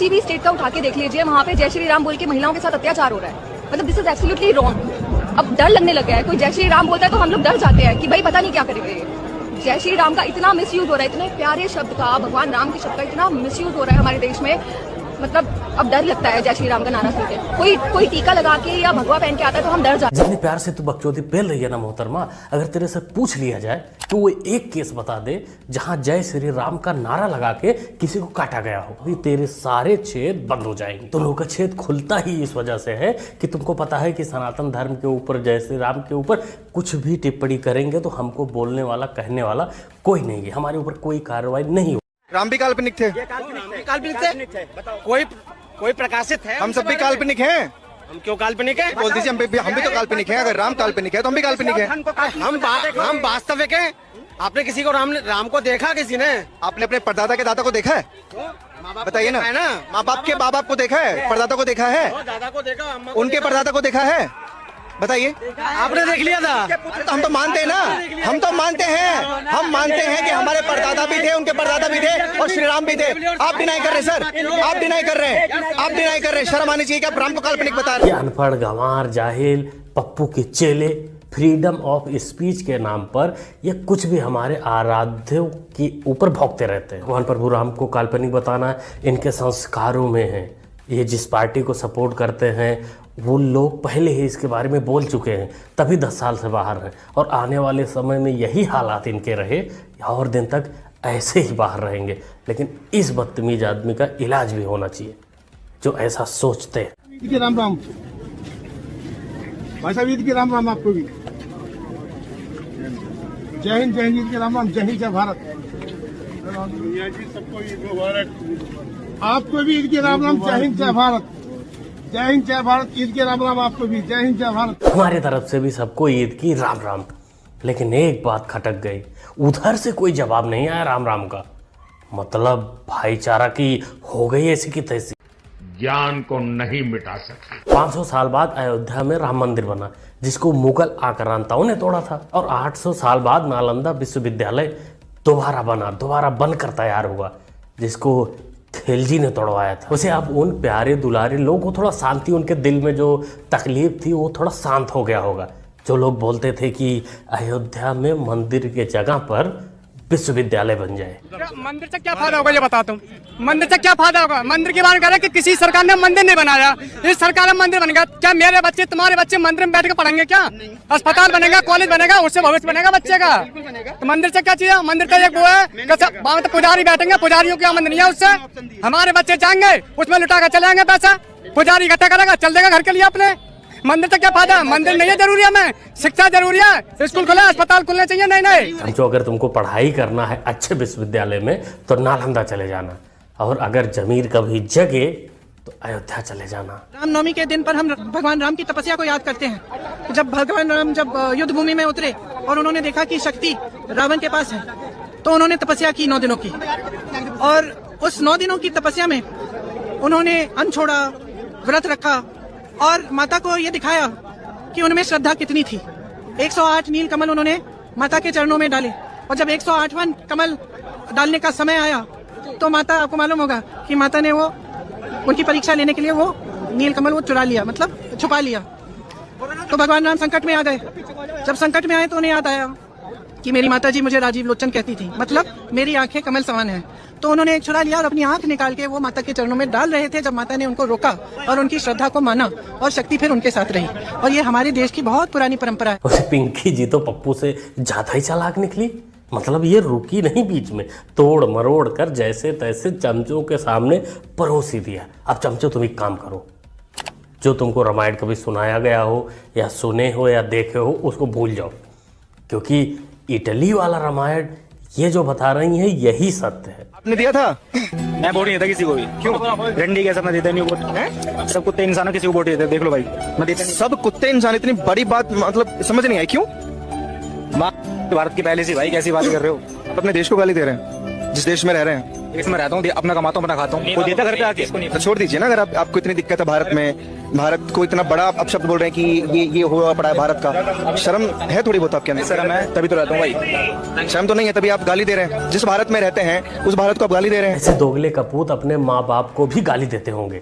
किसी भी स्टेट का उठा के देख लीजिए, वहाँ पे जय श्री राम बोल के महिलाओं के साथ अत्याचार हो रहा है। मतलब दिस इज एब्सोल्युटली रॉन्ग। अब डर लगने लग गया है, कोई जय श्री राम बोलता है तो हम लोग डर जाते हैं कि भाई पता नहीं क्या करेंगे। जय श्री राम का इतना मिसयूज हो रहा है, इतने प्यारे शब्द का, भगवान राम के शब्द का इतना मिसयूज हो रहा है हमारे देश में। मतलब अब डर लगता है जय श्री राम का नारा सुन के। कोई टीका लगा के या भगवा पहन के आता है तो हम डर जाते हैं। जितने प्यार से तू बकचोदी पेल रही है ना मोहतरमा, अगर तेरे से पूछ लिया जाए तो वो एक केस बता दे जहां जय श्री राम का नारा लगा के किसी को काटा गया हो, अभी तेरे सारे छेद बंद हो जाएंगे। तुम लोगों का छेद खुलता ही इस वजह से है कि तुमको पता है कि सनातन धर्म के ऊपर, जय श्री राम के ऊपर कुछ भी टिप्पणी करेंगे तो हमको बोलने वाला, कहने वाला कोई नहीं है, हमारे ऊपर कोई कार्रवाई नहीं हो। राम भी काल्पनिक थे, काल्पनिक थे। कोई प्रकाशित है। हम सब भी काल्पनिक हैं। हम क्यों काल्पनिक है? बोल दीजिए, हम भी तो काल्पनिक हैं। अगर राम काल्पनिक है तो हम भी काल्पनिक हैं। हम वास्तविक हैं। आपने किसी को राम को देखा? किसी ने? आपने अपने परदादा के दादा को देखा है? बताइए ना। माँ बाप के बाप को देखा है? परदादा को देखा है? दादा को देखा, उनके परदादा को देखा है? बताइए। आपने देख लिया था? तो हम तो मानते हैं ना, हम तो मानते हैं, हम मानते हैं कि हमारे परदादा भी थे, उनके परदादा भी थे और श्री राम भी थे। आप डिनाई कर रहे सर, आप डिनाई कर रहे हैं, आप डिनाई कर रहे हैं। शर्म आनी चाहिए कि आप राम को काल्पनिक बता रहे हैं। अनपढ़, गंवार, जाहिल, पप्पू के चेले फ्रीडम ऑफ स्पीच के नाम पर ये कुछ भी हमारे आराध्यों के ऊपर भौंकते रहते हैं। भगवान प्रभु राम को काल्पनिक बताना इनके संस्कारों में है। ये जिस पार्टी को सपोर्ट करते हैं वो लोग पहले ही इसके बारे में बोल चुके हैं, तभी 10 साल से बाहर हैं और आने वाले समय में यही हालात इनके रहे और दिन तक ऐसे ही बाहर रहेंगे। लेकिन इस बदतमीज आदमी का इलाज भी होना चाहिए जो ऐसा सोचते हैं। ईद के राम राम भाई साहब, ईद के राम राम आपको भी। जय हिंद, जय हिंद, ईद के राम राम, जय हिंद, जय भारत। सबको ईद मुबारक। आपको भी ईद के राम राम, जय हिंद, जय भारत। जय हिंद, जय भारत, ईद के राम राम आपको भी। जय हिंद, जय भारत। हमारी तरफ से भी सबको ईद की राम राम। लेकिन एक बात खटक गई, उधर से कोई जवाब नहीं आया राम राम का। मतलब भाईचारा की हो गई ऐसी की तैसी। ज्ञान को नहीं मिटा सकते। 500 साल बाद अयोध्या में राम मंदिर बना जिसको मुगल आक्रांताओं ने तोड़ा था, और 800 साल बाद नालंदा विश्वविद्यालय दोबारा बनकर तैयार हुआ जिसको खिलजी ने तोड़वाया था। उसे अब उन प्यारे दुलारे लोगों को थोड़ा शांति, उनके दिल में जो तकलीफ थी वो थोड़ा शांत हो गया होगा। जो लोग बोलते थे कि अयोध्या में मंदिर के जगह पर विश्वविद्यालय बन जाए। मंदिर से क्या फायदा होगा ये बताता हूँ। मंदिर से क्या फायदा होगा? मंदिर की बात कर रहे हैं कि किसी सरकार ने मंदिर नहीं बनाया, इस सरकार में मंदिर बनेगा। क्या मेरे बच्चे, तुम्हारे बच्चे मंदिर में बैठ के पढ़ेंगे? क्या अस्पताल बनेगा, कॉलेज बनेगा, उससे भविष्य बनेगा बच्चे का? तो मंदिर से क्या चीज है? मंदिर का एक वो है, पुजारी बैठेंगे, पुजारियों की आमदनी है उससे। हमारे बच्चे जाएंगे उसमें लुटा कर चले जाएंगे पैसा, पुजारी इकट्ठा करेगा, चल देगा घर के लिए अपने। मंदिर से क्या फायदा? मंदिर नहीं है जरूरी, हमें शिक्षा जरूरी है, स्कूल खुले, अस्पताल खुलने चाहिए। नहीं समझो, अगर तुमको पढ़ाई करना है अच्छे विश्वविद्यालय में तो नालंदा चले जाना, और अगर जमीर कभी जगे तो अयोध्या चले जाना। रामनवमी के दिन पर हम भगवान राम की तपस्या को याद करते हैं। जब भगवान राम युद्ध भूमि में उतरे और उन्होंने देखा कि शक्ति रावण के पास है, तो उन्होंने तपस्या की 9 दिनों की, और उस 9 दिनों की तपस्या में उन्होंने अन्न छोड़ा, व्रत रखा और माता को ये दिखाया कि उनमें श्रद्धा कितनी थी। 108 नील कमल उन्होंने माता के चरणों में डाले, और जब 108वां कमल डालने का समय आया तो माता, आपको मालूम होगा कि माता ने वो उनकी परीक्षा लेने के लिए वो नील कमल वो चुरा लिया, मतलब छुपा लिया। तो भगवान राम संकट में आ गए। जब संकट में आए तो उन्हें याद आया कि मेरी माता जी मुझे राजीव लोचन कहती थी, मतलब मेरी आंखें कमल समान हैं। तो उन्होंने एक छुरा लिया और अपनी आंख निकाल के वो माता के चरणों में डाल रहे थे। जब माता ने उनको रोका और उनकी श्रद्धा को माना, और शक्ति फिर उनके साथ रही। और ये हमारे देश की बहुत पुरानी परंपरा है। उसे पिंकी जी तो पप्पू से ज्यादा ही चालाक निकली। मतलब ये रुकी नहीं बीच में, तोड़ मरोड़ कर जैसे तैसे चमचों के सामने परोसी दिया। अब चमचो तुम एक काम करो, जो तुमको रामायण कभी सुनाया गया हो या सुने हो या देखे हो उसको भूल जाओ, क्योंकि इटली वाला रामायण ये जो बता रही है यही सत्य है। आपने दिया था? मैं वोट नहीं देता किसी को भी। क्यों? रंडी कैसा मैं देता नहीं वोट। सब कुत्ते इंसान किसी को वोट देते, देख लो भाई, मैं देता नहीं। सब कुत्ते इंसान? इतनी बड़ी बात मतलब समझ नहीं आई, क्यों? भारत की पहले से भाई कैसी बात कर रहे हो? अपने देश को गाली दे रहे हैं जिस देश में रह रहे हैं। इसमें रहता हूँ, अपना कमाता हूँ, अपना खाता हूँ, कोई देता घर पे आके? तो छोड़ दीजिए ना, अगर आपको इतनी दिक्कत है भारत में, भारत को इतना बड़ा आप शब्द बोल रहे हैं कि ये हुआ पड़ा है भारत का, शर्म है थोड़ी बहुत आपके अंदर? शर्म है तभी तो रहता हूँ भाई। शर्म तो नहीं है तभी आप गाली दे रहे हैं। जिस भारत में रहते हैं उस भारत को आप गाली दे रहे हैं। ऐसे दोगले कपूत अपने माँ बाप को भी गाली देते होंगे।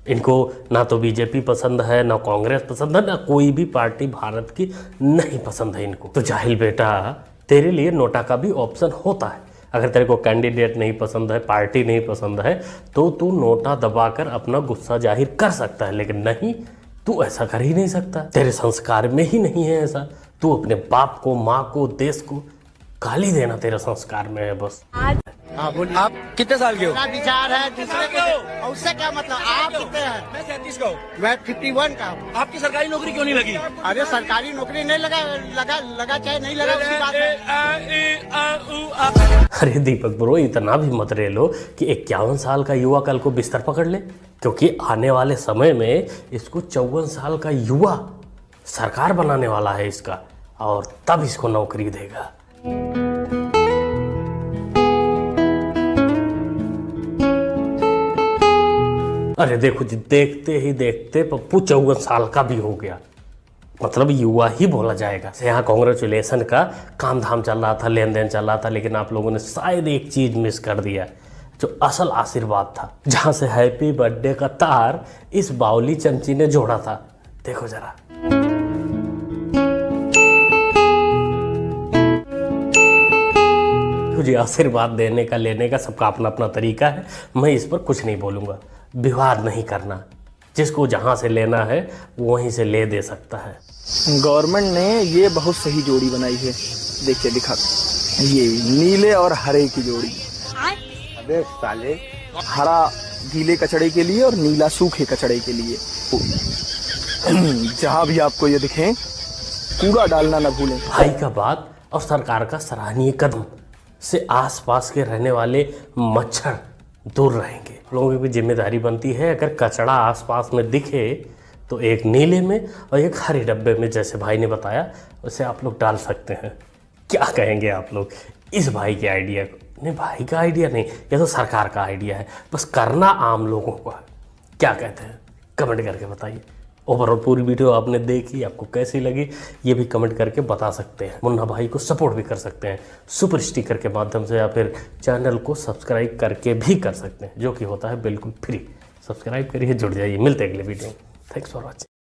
इनको ना तो बीजेपी पसंद है, ना कांग्रेस पसंद है, ना कोई भी पार्टी भारत की नहीं पसंद है इनको। तो जाहिल बेटा, तेरे लिए नोटा का भी ऑप्शन होता है। अगर तेरे को कैंडिडेट नहीं पसंद है, पार्टी नहीं पसंद है, तो तू नोटा दबाकर अपना गुस्सा जाहिर कर सकता है, लेकिन नहीं, तू ऐसा कर ही नहीं सकता। तेरे संस्कार में ही नहीं है ऐसा। तू अपने बाप को, माँ को, देश को गाली देना तेरे संस्कार में है बस। आप कितने साल के हो? विचार है दूसरे के, उससे क्या मतलब? आप कितने हैं? मैं 37 का हूँ। मैं 51 का हूँ। आपकी सरकारी नौकरी क्यों नहीं लगी? अरे सरकारी नौकरी नहीं लगा चाहे नहीं लगा, उसकी बात है। अरे दीपक ब्रो, इतना भी मत रेलो कि 51 साल का युवा कल को बिस्तर पकड़ ले, क्योंकि आने वाले समय में इसको 54 साल का युवा सरकार बनाने वाला है इसका, और तब इसको नौकरी देगा। अरे देखो जी, देखते ही देखते पप्पू 54 साल का भी हो गया, मतलब युवा ही बोला जाएगा। यहाँ कांग्रेचुलेसन का काम धाम चल रहा था, लेन देन चल रहा था, लेकिन आप लोगों ने शायद एक चीज मिस कर दिया, जो असल आशीर्वाद था, जहां से हैप्पी बर्थडे का तार इस बावली चमची ने जोड़ा था। देखो जरा, मुझे आशीर्वाद देने का, लेने का सबका अपना अपना तरीका है। मैं इस पर कुछ नहीं बोलूंगा। विवाद नहीं करना, जिसको जहां से लेना है वहीं से ले दे सकता है। गवर्नमेंट ने ये बहुत सही जोड़ी बनाई है, देखिए दिखा, ये नीले और हरे की जोड़ी। अबे साले, हरा गीले कचड़े के लिए और नीला सूखे कचड़े के लिए। जहां भी आपको ये दिखे, कूड़ा डालना न भूलें। भाई का बात और सरकार का सराहनीय कदम से आसपास के रहने वाले मच्छर दूर रहेंगे। लोगों की भी जिम्मेदारी बनती है, अगर कचड़ा आसपास में दिखे तो एक नीले में और एक हरे डब्बे में, जैसे भाई ने बताया, उसे आप लोग डाल सकते हैं। क्या कहेंगे आप लोग इस भाई के आइडिया को? नहीं, भाई का आइडिया नहीं, ये तो सरकार का आइडिया है, बस करना आम लोगों को है। क्या कहते हैं कमेंट करके बताइए। ओवरऑल पूरी वीडियो आपने देखी, आपको कैसी लगी ये भी कमेंट करके बता सकते हैं। मुन्ना भाई को सपोर्ट भी कर सकते हैं सुपर स्टिकर के माध्यम से, या फिर चैनल को सब्सक्राइब करके भी कर सकते हैं, जो कि होता है बिल्कुल फ्री। सब्सक्राइब करिए, जुड़ जाइए। मिलते हैं अगले वीडियो में। Thanks for watching.